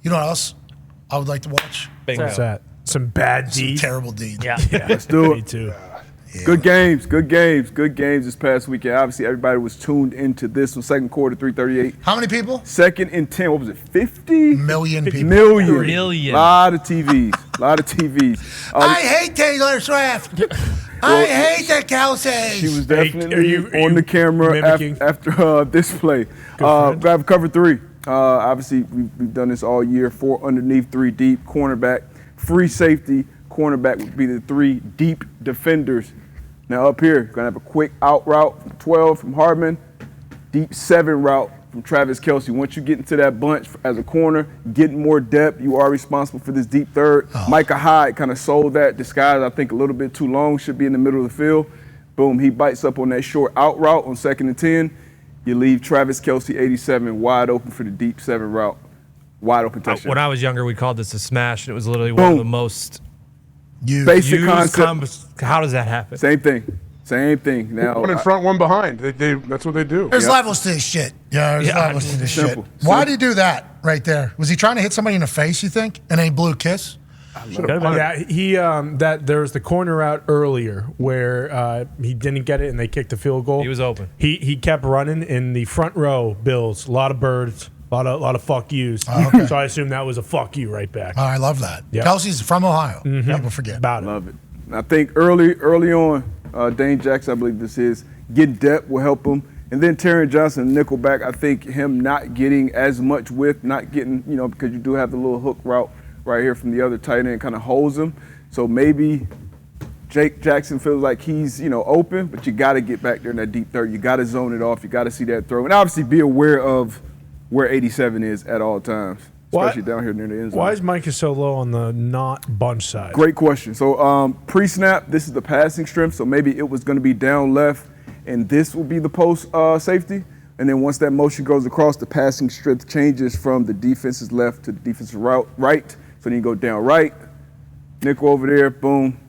You know what else I would like to watch? What's that? Some bad D. Some terrible D. Yeah. Let's do it. Me too. Yeah. Good games this past weekend. Obviously, everybody was tuned into this one. Second quarter, 3:38. How many people? Second and 10. What was it? 50 million people. Million. Lot of TVs. I hate Taylor Swift. I hate the Kelce. She was definitely are you on the camera after this play. Grab cover 3. Obviously, we've done this all year. 4 underneath, 3 deep. Cornerback, free safety. Cornerback would be the 3 deep defenders. Now up here, gonna have a quick out route from 12 from Hardman. Deep 7 route from Travis Kelce. Once you get into that bunch as a corner, getting more depth, you are responsible for this deep third. Micah Hyde kind of sold that disguise, I think, a little bit too long. Should be in the middle of the field. Boom, he bites up on that short out route on 2nd and 10. You leave Travis Kelce, 87, wide open for the deep 7 route. Wide open touchdown. When I was younger, we called this a smash, and it was literally one of the most basic concept. How does that happen? Same thing. Now, one in front, one behind. That's what they do. There's levels to this shit. There's levels to this shit. Why did he do that right there? Was he trying to hit somebody in the face, you think? And then he blew a kiss? Yeah, there was the corner out earlier where he didn't get it and they kicked the field goal. He was open. He kept running in the front row. Bills, a lot of birds, a lot of fuck yous. So I assume that was a fuck you right back. I love that. Yep. Kelsey's from Ohio. People forget about it. Love it. I think early on, Dane Jackson, I believe this is, getting depth will help him. And then Terran Johnson, nickelback, I think him not getting as much width, not getting, because you do have the little hook route right here from the other tight end, kind of holds him. So maybe Jake Jackson feels like he's, open, but you got to get back there in that deep third. You got to zone it off. You got to see that throw. And obviously be aware of where 87 is at all times, especially down here near the end zone. Why is Micah so low on the not bunch side? Great question. So pre-snap, this is the passing strength, so maybe it was going to be down left, and this will be the post safety. And then once that motion goes across, the passing strength changes from the defense's left to the defensive right. So then you go down right, nickel over there, boom.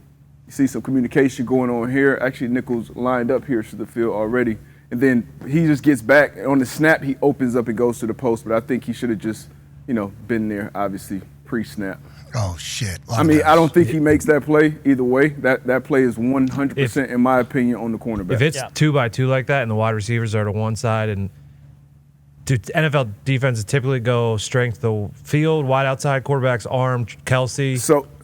You see some communication going on here. Actually, nickel's lined up here to the field already. And then he just gets back. On the snap, he opens up and goes to the post. But I think he should have just, been there, obviously, pre-snap. Oh, shit. I don't think he makes that play either way. That play is 100%, in my opinion, on the cornerback. If it's 2x2 like that and the wide receivers are to one side and NFL defenses typically go strength the field, wide outside, quarterback's arm, Kelce.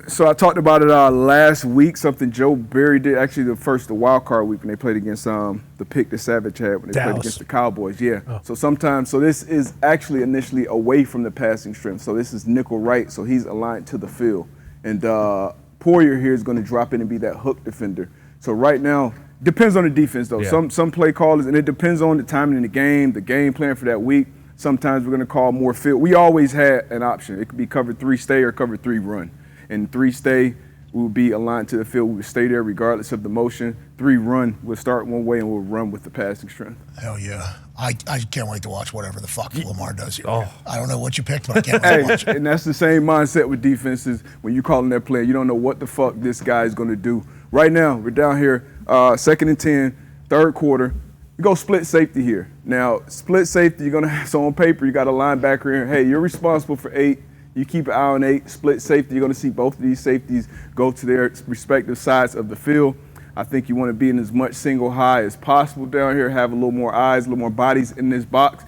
So I talked about it last week, something Joe Barry did, actually the wild card week when they played against the pick that Savage had when they played against the Cowboys. Yeah. Oh. So this is actually initially away from the passing strength. So this is nickel right, so he's aligned to the field. And Poyer here is going to drop in and be that hook defender. So right now, depends on the defense though. Yeah. Some play callers, and it depends on the timing in the game plan for that week. Sometimes we're going to call more field. We always had an option. It could be cover 3 stay or cover 3 run. And 3 stay, we will be aligned to the field. We will stay there regardless of the motion. 3 run, we'll start one way and we'll run with the passing strength. Hell yeah. I can't wait to watch whatever the fuck Lamar does here. Oh. I don't know what you picked, but I can't wait to watch it. And that's the same mindset with defenses. When you're calling that play, you don't know what the fuck this guy is going to do. Right now, we're down here, 2nd and 10, 3rd quarter. We go split safety here. Now, split safety, you're going to have, so on paper, you got a linebacker here. Hey, you're responsible for 8. You keep an eye on 8. Split safety, you're going to see both of these safeties go to their respective sides of the field. I think you want to be in as much single high as possible down here, have a little more eyes, a little more bodies in this box.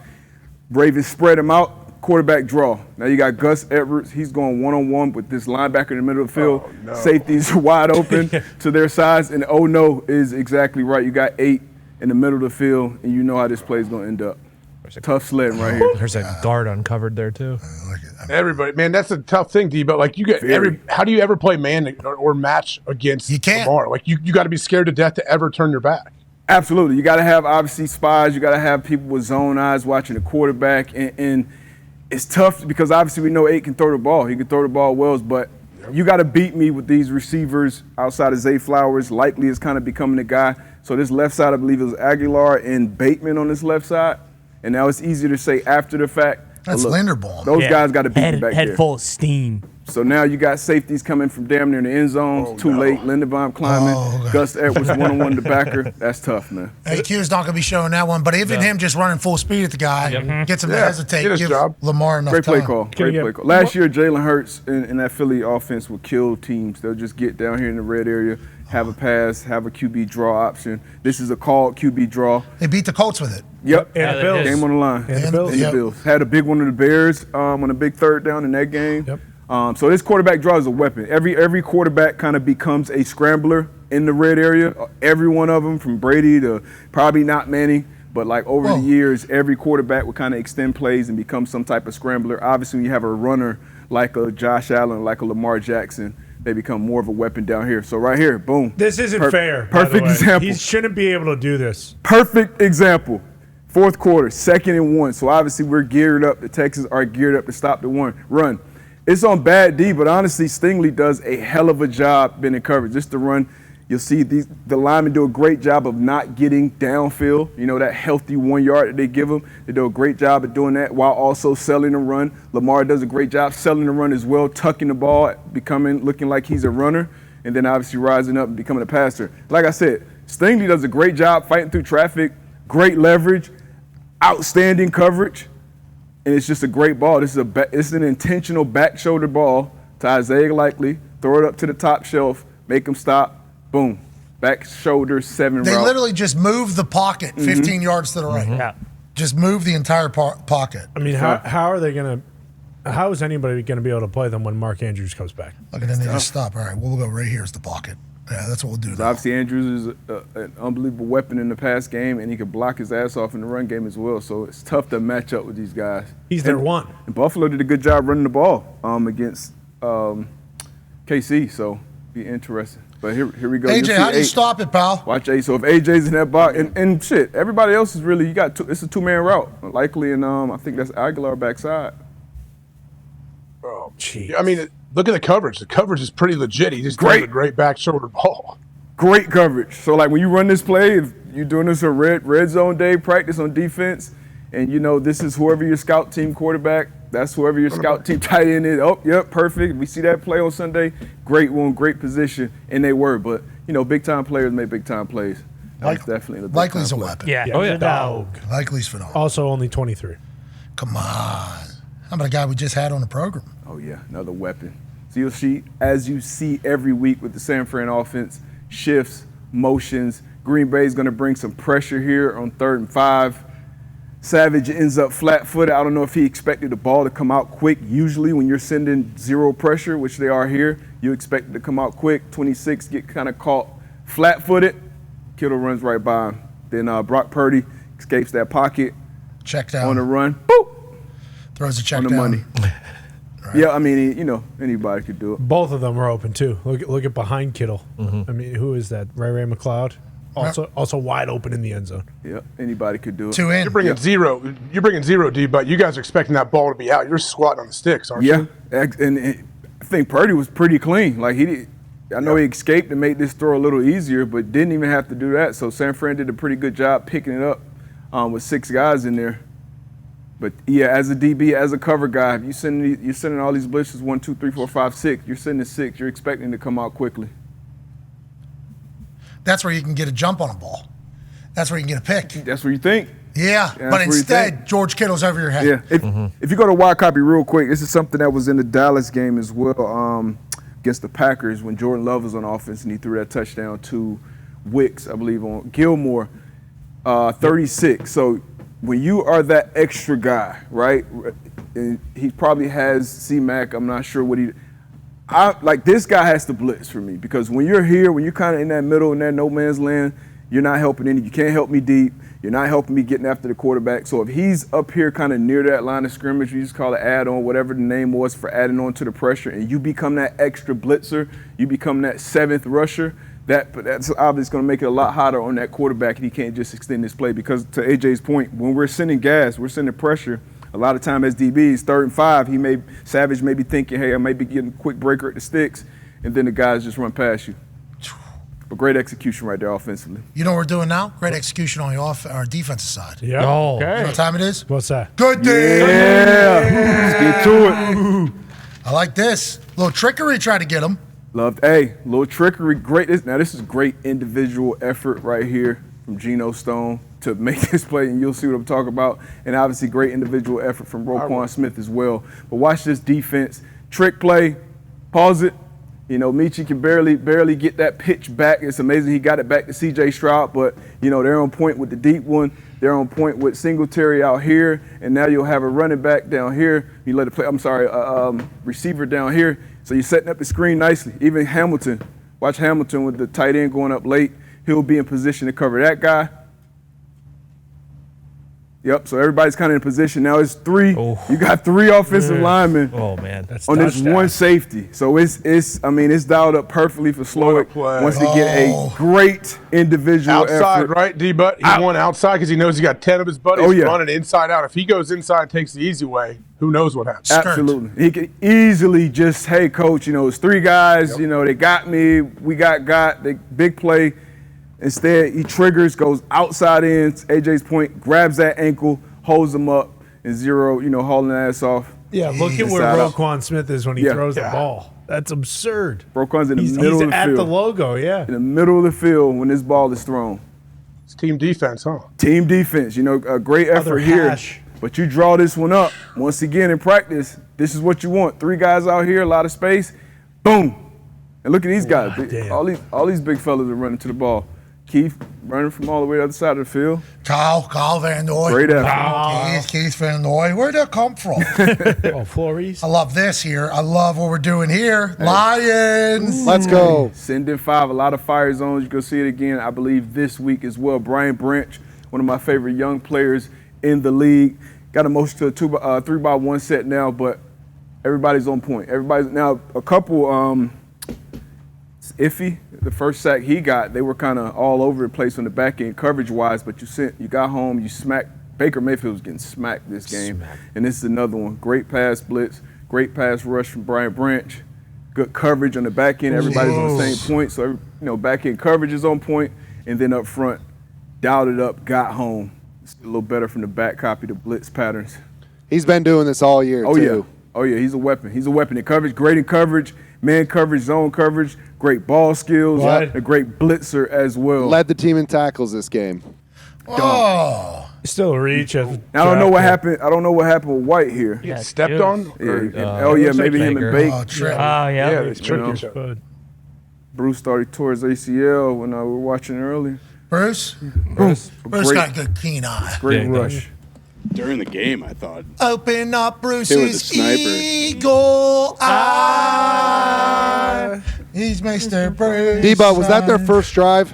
Ravens spread them out, quarterback draw. Now you got Gus Edwards. He's going one-on-one with this linebacker in the middle of the field. Oh, no. Safeties are wide open to their sides, and oh no is exactly right. You got 8 in the middle of the field, and you know how this play is going to end up. Tough sledding right here. There's a guard uncovered there too. Everybody, man, that's a tough thing, D. But like, you get how do you ever play man or match against Lamar? Like, you got to be scared to death to ever turn your back. Absolutely, you got to have obviously spies. You got to have people with zone eyes watching the quarterback, and it's tough because obviously we know 8 can throw the ball. He can throw the ball well, but you got to beat me with these receivers outside of Zay Flowers. Likely is kind of becoming the guy. So this left side, I believe it was Aguilar and Bateman on this left side. And now it's easier to say after the fact. That's Linderbaum. Those guys got to beat you back there. Head full of steam. So now you got safeties coming from damn near the end zone. Too late. Linderbaum climbing. Gus Edwards one-on-one the backer. That's tough, man. AQ's not going to be showing that one, but even him just running full speed at the guy gets him to hesitate. Get his job. Lamar enough Great time. play call. Great play call. Last year, Jalen Hurts and that Philly offense would kill teams. They'll just get down here in the red area, have a pass, have a QB draw option. This is a called QB draw. They beat the Colts with it. Yep. And the Bills. Game on the line. And the Bills. And the Bills. Had a big one of the Bears on a big third down in that game. Yep. So this quarterback draw is a weapon. Every quarterback kind of becomes a scrambler in the red area. Every one of them, from Brady to probably not Manning, but like over the years, every quarterback would kind of extend plays and become some type of scrambler. Obviously, when you have a runner like a Josh Allen, like a Lamar Jackson, they become more of a weapon down here. So right here, boom. This isn't fair. Perfect example. He shouldn't be able to do this. Perfect example. Fourth quarter, 2nd and 1. So obviously we're geared up. The Texans are geared up to stop the run. It's on bad D, but honestly, Stingley does a hell of a job being in coverage. Just the run, you'll see the linemen do a great job of not getting downfield. You know, that healthy 1 yard that they give them. They do a great job of doing that while also selling the run. Lamar does a great job selling the run as well, tucking the ball, looking like he's a runner, and then obviously rising up and becoming a passer. Like I said, Stingley does a great job fighting through traffic, great leverage, outstanding coverage. And it's just a great ball. It's an intentional back shoulder ball to Isaiah Likely. Throw it up to the top shelf, make him stop. Boom. Back shoulder 7 They route. literally just move the pocket 15 yards to the right. Yeah. Just move the entire pocket. I mean, how are they going to – how is anybody going to be able to play them when Mark Andrews comes back? Look, and then they just stop. All right, we'll go right here is the pocket. Yeah, that's what we'll do now. Obviously, Andrews is an unbelievable weapon in the pass game, and he can block his ass off in the run game as well. So it's tough to match up with these guys. He's their one. And Buffalo did a good job running the ball against KC, so be interesting. But here we go. AJ, how do you stop it, pal? Watch A. So if AJ's in that box, and shit, everybody else is really, it's a 2-man route. Likely, and I think that's Aguilar backside. Oh, gee. I mean, look at the coverage. The coverage is pretty legit. He just throws a great back shoulder ball. Great coverage. So, like, when you run this play, if you're doing this a red zone day practice on defense, and you know this is whoever your scout team quarterback, that's whoever your scout team tight end is. Oh, yep, perfect. We see that play on Sunday. Great one, great position, and they were. But, you know, big-time players make big-time plays. Definitely Likely's a weapon. Yeah. Oh, yeah. Dog. Likely's phenomenal. Also only 23. Come on. How about a guy we just had on the program? Oh, yeah, another weapon. So you'll see, as you see every week with the San Fran offense, shifts, motions. Green Bay is going to bring some pressure here on 3rd and 5. Savage ends up flat-footed. I don't know if he expected the ball to come out quick. Usually when you're sending zero pressure, which they are here, you expect it to come out quick. 26 get kind of caught flat-footed. Kittle runs right by him. Then Brock Purdy escapes that pocket. Check down. On the run. Boop. Throws a check on the down. money. Right. Yeah, I mean, you know, anybody could do it. Both of them are open, too. Look at behind Kittle. I mean, who is that? Ray McLeod? Also wide open in the end zone. Yeah, anybody could do it. 2 in. You're bringing zero, D, but you guys are expecting that ball to be out. You're squatting on the sticks, aren't you? Yeah, and I think Purdy was pretty clean. Like, I know he escaped and made this throw a little easier, but didn't even have to do that. So San Fran did a pretty good job picking it up with 6 guys in there. But yeah, as a DB, as a cover guy, if you're sending all these blitzes 1, 2, 3, 4, 5, 6. You're sending 6. You're expecting to come out quickly. That's where you can get a jump on a ball. That's where you can get a pick. That's what you think. Yeah, but instead, George Kittle's over your head. Yeah. If you go to Wild Copy real quick, this is something that was in the Dallas game as well against the Packers when Jordan Love was on offense and he threw that touchdown to Wicks, I believe, on Gilmore, 36. So when you are that extra guy, right, and he probably has C-Mac, I'm not sure what this guy has to blitz for me because when you're here, when you're kind of in that middle, in that no man's land, you're not helping any. You can't help me deep. You're not helping me getting after the quarterback. So if he's up here kind of near that line of scrimmage, we just call it add-on, whatever the name was for adding on to the pressure, and you become that extra blitzer, you become that 7th rusher, that's obviously going to make it a lot hotter on that quarterback, and he can't just extend this play because, to AJ's point, when we're sending gas, we're sending pressure, a lot of time as DBs, 3rd and 5, Savage may be thinking, hey, I may be getting a quick breaker at the sticks, and then the guys just run past you. But great execution right there offensively. You know what we're doing now? Great execution on our defensive side. Yeah. Oh. Okay. You know what time it is? What's that? Good day. Yeah. Let's get to it. I like this. Little trickery tried to get him. Loved. Hey, little trickery. Great. This is great individual effort right here from Geno Stone to make this play, and you'll see what I'm talking about. And obviously, great individual effort from Roquan Smith as well. But watch this defense. Trick play. Pause it. You know, Michi can barely get that pitch back. It's amazing he got it back to C.J. Stroud, but, you know, they're on point with the deep one. They're on point with Singletary out here, and now you'll have a running back down here. You let it play. Receiver down here. So you're setting up the screen nicely. Even Hamilton, watch Hamilton with the tight end going up late. He'll be in position to cover that guy. Yep, so everybody's kind of in position. Now it's 3. Oh. You got 3 offensive linemen on this one safety. So it's dialed up perfectly for Slowick once they get a great individual outside, effort. right, D-Butt? He's going outside because he knows he got 10 of his buddies running inside out. If he goes inside and takes the easy way, who knows what happens? Absolutely. He could easily just, hey, coach, you know, it's 3 guys. You know, they got me. We got the big play. Instead, he triggers, goes outside in, AJ's point, grabs that ankle, holds him up, and zero, you know, hauling the ass off. Yeah, look at where Roquan Smith is when he throws the ball. That's absurd. Roquan's in the middle of the field. He's at the logo, in the middle of the field when this ball is thrown. It's team defense, huh? Team defense. You know, a great effort here. But you draw this one up. Once again, in practice, this is what you want. 3 guys out here, a lot of space. Boom. And look at these guys. All these big fellas are running to the ball. Keith running from all the way to the other side of the field. Kyle Van Noy. Great effort. Keith Van Noy. Where'd that come from? Flores. I love this here. I love what we're doing here. Hey. Lions. Let's go. Send in 5. A lot of fire zones. You can see it again, I believe, this week as well. Brian Branch, one of my favorite young players in the league. Got a motion to a 3-by-1 set now, but everybody's on point. Everybody's now a couple iffy. The first sack he got, they were kind of all over the place on the back end coverage-wise, but you got home, you smacked. Baker Mayfield was getting smacked this game, and this is another one. Great pass blitz, great pass rush from Brian Branch, good coverage on the back end. Everybody's on the same point, so back end coverage is on point, and then up front, dialed it up, got home. It's a little better from the back, copy the blitz patterns. He's been doing this all year, too. Oh, yeah, he's a weapon. He's a weapon in coverage, great in coverage, man coverage, zone coverage, great ball skills, a great blitzer as well. Led the team in tackles this game. Oh. Still a reach. I don't know what happened. I don't know what happened with White here. He stepped on? Maybe him and Bake. It's tricky. Bruce started towards ACL when we were watching earlier. Bruce got a good keen eye. Great rush. During the game, I thought. Open up Bruce's eagle eye. He's Mr. Bruce. D-Bot, was that their first drive?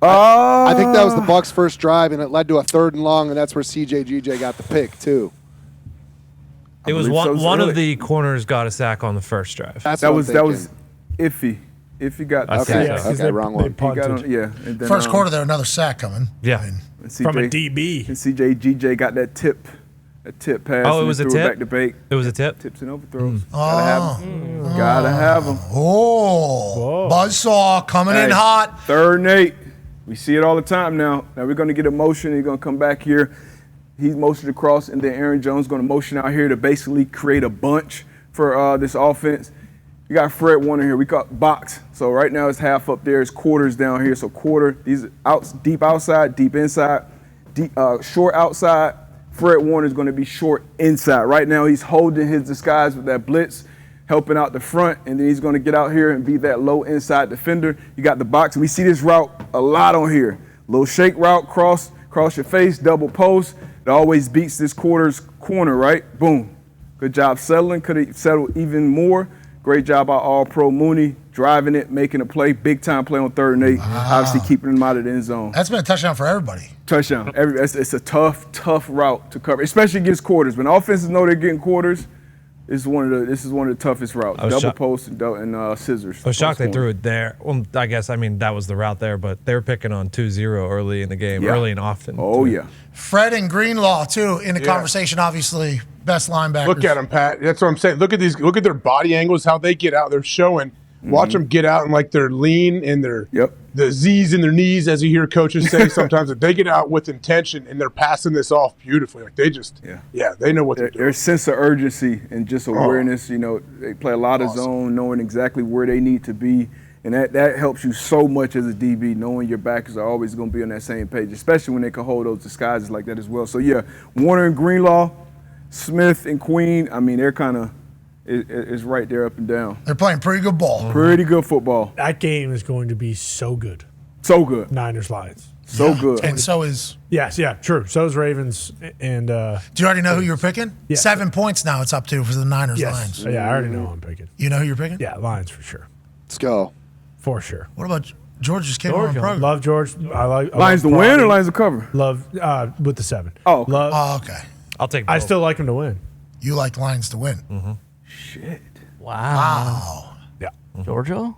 I think that was the Bucs' first drive, and it led to a 3rd and long, and that's where CJ got the pick, too. It was one of the corners got a sack on the first drive. That was iffy. If he got wrong one. And then, first quarter, there another sack coming. Yeah, from a DB. And GJ got that tip pass. Oh, it was a tip. Back to Bake. It was a tip. Tips and overthrows. Gotta have them. Oh, buzzsaw coming in hot. 3rd and 8. We see it all the time now. Now we're going to get a motion. He's going to come back here. He's motioned across, and then Aaron Jones going to motion out here to basically create a bunch for this offense. You got Fred Warner here. We got box. So right now it's half up there. It's quarters down here. So quarter. These deep outside, deep inside, short outside. Fred Warner is going to be short inside. Right now he's holding his disguise with that blitz, helping out the front, and then he's going to get out here and be that low inside defender. You got the box. And we see this route a lot on here. Little shake route, cross your face, double post. It always beats this quarter's corner, right? Boom. Good job settling. Could have settled even more. Great job by All-Pro Mooney, driving it, making a play, big-time play on 3rd and 8, obviously keeping him out of the end zone. That's been a touchdown for everybody. Touchdown. It's a tough route to cover, especially against quarters. When offenses know they're getting quarters, this is one of the toughest routes. Double post and scissors. I was shocked they threw it there. Well, I guess, that was the route there, but they were picking on 2-0 early in the game, early and often. Oh, yeah. Fred and Greenlaw, too, in the conversation, obviously. Best linebackers. Look at them, Pat. That's what I'm saying. Look at their body angles, how they get out. They're showing Watch them get out and like their lean and their the Z's in their knees, as you hear coaches say sometimes. That they get out with intention and they're passing this off beautifully. Like they just, they know what they're doing. Their sense of urgency and just awareness. You know, they play a lot of zone, knowing exactly where they need to be. And that helps you so much as a DB, knowing your backers are always going to be on that same page, especially when they can hold those disguises like that as well. So, Warner and Greenlaw, Smith and Queen, I mean, they're kind of is right there up and down. They're playing pretty good ball. Pretty good football. That game is going to be so good. So good. Niners-Lions. So good. And so is... Yes, true. So is Ravens. And do you already know who you're picking? Yeah. 7 points now it's up to for the Niners Lions. Yeah, I already know who I'm picking. You know who you're picking? Yeah, Lions for sure. Let's go. For sure. What about George just came on the program? Love George. I Lions to win or Lions to cover? Love with the 7. Oh, okay. Okay. I'll take both. I still like him to win. You like Lions to win. Mm-hmm. Shit. Wow. Yeah. Georgia?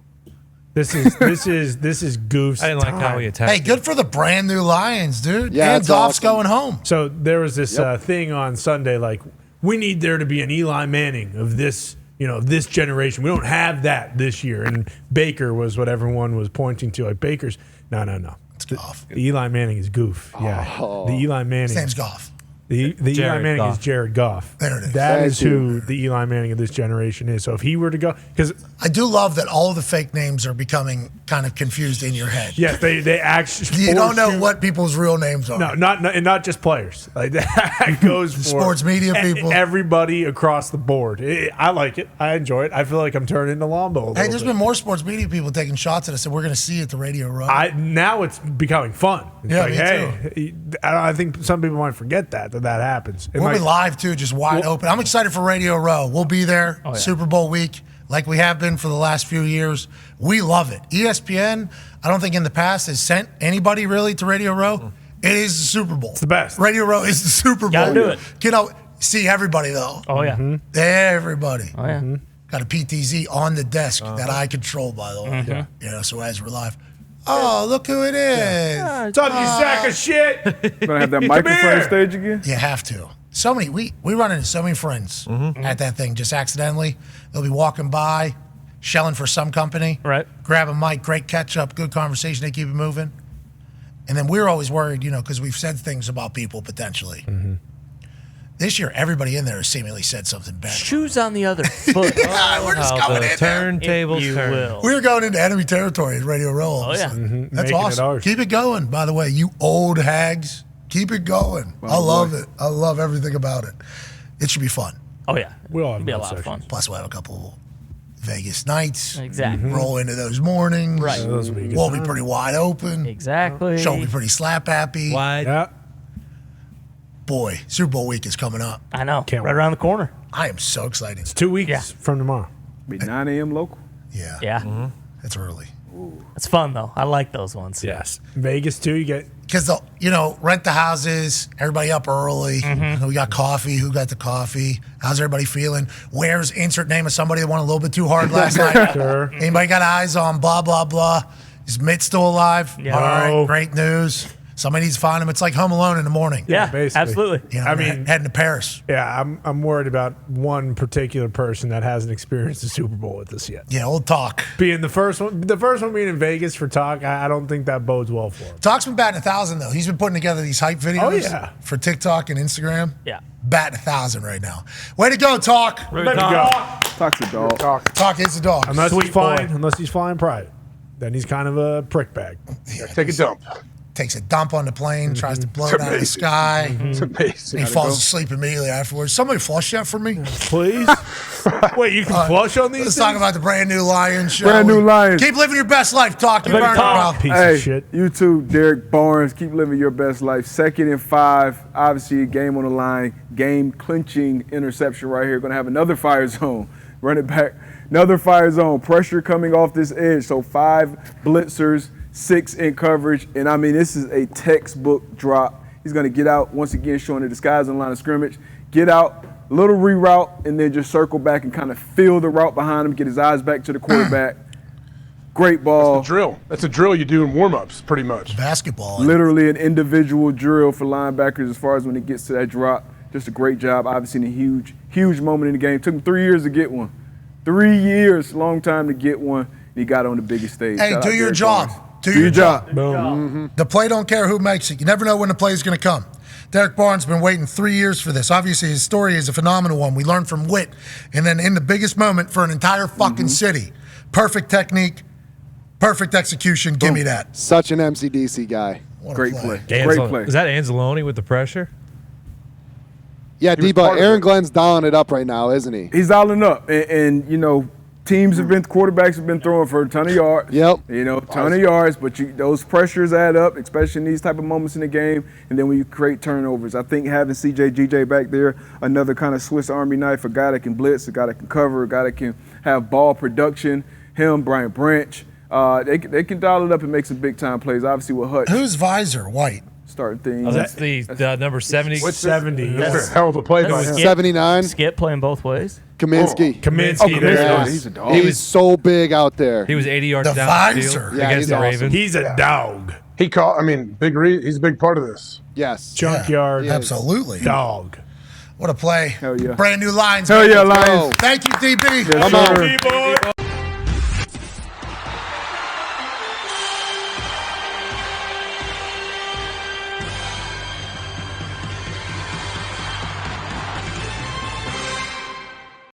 This is Goof's I didn't like time. how he attacked. Hey, good for the brand new Lions, dude. Yeah, and it's Goff's awesome. going home. So there was this thing on Sunday, like, we need there to be an Eli Manning of this, this generation. We don't have that this year. And Baker was what everyone was pointing to. Like, Baker's, no. It's Goff. The Eli Manning is Goof. Yeah. The Eli Manning. His name's Goff. The Eli Manning is Jared Goff. There it is. That Thank is you. who the Eli Manning of this generation is. So if he were to go, because I do love that all of the fake names are becoming kind of confused in your head. yes, they actually You don't know what people's real names are. No, not just players. Like that goes for Sports media people. everybody across the board. I like it. I enjoy it. I feel like I'm turning into Lombo. Hey, there's been more sports media people taking shots at us that we're going to see at the Radio Row. Now it's becoming fun. It's Yeah, like, me hey, I think some people might forget that happens. It We'll be might- live, too, just wide open. I'm excited for Radio Row. We'll be there Super Bowl week like we have been for the last few years. We love it. ESPN, I don't think in the past has sent anybody really to Radio Row. It is the Super Bowl. It's the best. Radio Row is the Super Bowl. Gotta do it. See everybody, though. Oh, yeah. Mm-hmm. Everybody. Oh, yeah. Got a PTZ on the desk that I control, by the way. So as we're live. Oh, look who it is. What's up, you sack of shit? Gonna have that microphone stage again? You have to. So many, we run into so many friends at that thing just accidentally. They'll be walking by, shelling for some company. Right. Grab a mic, great catch up, good conversation, they keep it moving. And then we're always worried, because we've said things about people potentially. This year, everybody in there has seemingly said something bad. Shoes on the other foot. We're just How going the in there. turntables You turn. will. We're going into enemy territory at Radio Row. Oh, yeah. That's Making it awesome. ours. Keep it going, by the way, you old hags. Keep it going. I love it. I love everything about it. It should be fun. Oh, yeah. We all have It'll be a no lot of sections. fun. Plus, we'll have a couple Vegas nights. Exactly. Roll into those mornings. Right. Yeah, those will be good. We'll be pretty wide open. Exactly. Show will be pretty slap happy. Wide. Yeah. Boy, Super Bowl week is coming up. I know. Can't right wait. around the corner. I am so excited. 2 weeks Yeah. from tomorrow. Be 9 a.m. local. Yeah. Yeah. It's early. It's fun, though. I like those ones. Yes. Vegas, too. You get Because they'll, rent the houses, everybody up early. We got coffee. Who got the coffee? How's everybody feeling? Where's insert name of somebody that went a little bit too hard last night? Sure. Anybody got eyes on blah, blah, blah? Is Mitt still alive? Yeah. All right, No. great news. Somebody needs to find him. It's like Home Alone in the morning. Yeah, basically. absolutely. I mean- heading to Paris. Yeah, I'm worried about one particular person that hasn't experienced the Super Bowl with us yet. Yeah, old Talk. Being the first one being in Vegas for Talk, I don't think that bodes well for him. Talk's been batting 1,000 though. He's been putting together these hype videos yeah. for TikTok and Instagram. Yeah. Batting 1,000 right now. Way to go, Talk. Let me go. Talk's a dog. Talk is a dog. Unless Sweet he's flying, boy. unless he's flying private, then he's kind of a prick bag. Take a dump. Takes a dump on the plane, tries to blow it out of the amazing. sky. It's amazing. He falls asleep immediately afterwards. Somebody flush that for me. Please. Wait, you can flush on these? Let's things? talk about the brand new Lions show. Brand new Lions. Keep living your best life, Talk. You're Better burning, talk. bro. Piece Hey, of shit. you too, Derek Barnes. Keep living your best life. 2nd and 5. Obviously, a game on the line. Game-clinching interception right here. Going to have another fire zone. Run it back. Another fire zone. Pressure coming off this edge. So 5 blitzers, 6 in coverage. And, I mean, this is a textbook drop. He's going to get out, once again, showing the disguise on the line of scrimmage. Get out, little reroute, and then just circle back and kind of feel the route behind him, get his eyes back to the quarterback. Great ball. Drill. That's a drill you do in warm-ups, pretty much. Basketball. Literally an individual drill for linebackers as far as when it gets to that drop. Just a great job. Obviously, in a huge moment in the game. Took him 3 years to get one. 3 years, long time to get one. He got on the biggest stage. Hey, Shout do out your Derek job. Barnes. Do your job. Boom. The play don't care who makes it. You never know when the play is going to come. Derek Barnes has been waiting 3 years for this. Obviously, his story is a phenomenal one. We learned from Witt. And then in the biggest moment for an entire fucking city, perfect technique, perfect execution. Give me that. Such an MCDC guy. What a Great play. Anzalone. Great play. Is that Anzalone with the pressure? Yeah, was D-Buck, part of Aaron it. Glenn's dialing it up right now, isn't he? He's dialing up. And you know, quarterbacks have been throwing for a ton of yards. Yep. You know, ton of yards, but those pressures add up, especially in these type of moments in the game. And then when you create turnovers, I think having CJ back there, another kind of Swiss Army knife, a guy that can blitz, a guy that can cover, a guy that can have ball production. Him, Brian Branch, they can dial it up and make some big time plays. Obviously with Hutch Who's visor? White. starting things. Oh, that's the number 70. What's 70? That's a hell of a play by That's him. Skip. 79, Skip playing both ways. Kaminsky. Kaminsky. Oh, there it Yes. is. He's a dog. He's so big out there. He was 80 yards The down visor. the Yeah, field against he's the awesome. Ravens. He's a dog. He called. I mean, he's a big part of this. Yes. Junkyard. Yeah. Absolutely. Dog. What a play. Hell yeah. Brand new lines. Hell yeah, baby. Lions. Thank you, DB. Come on. B-boy.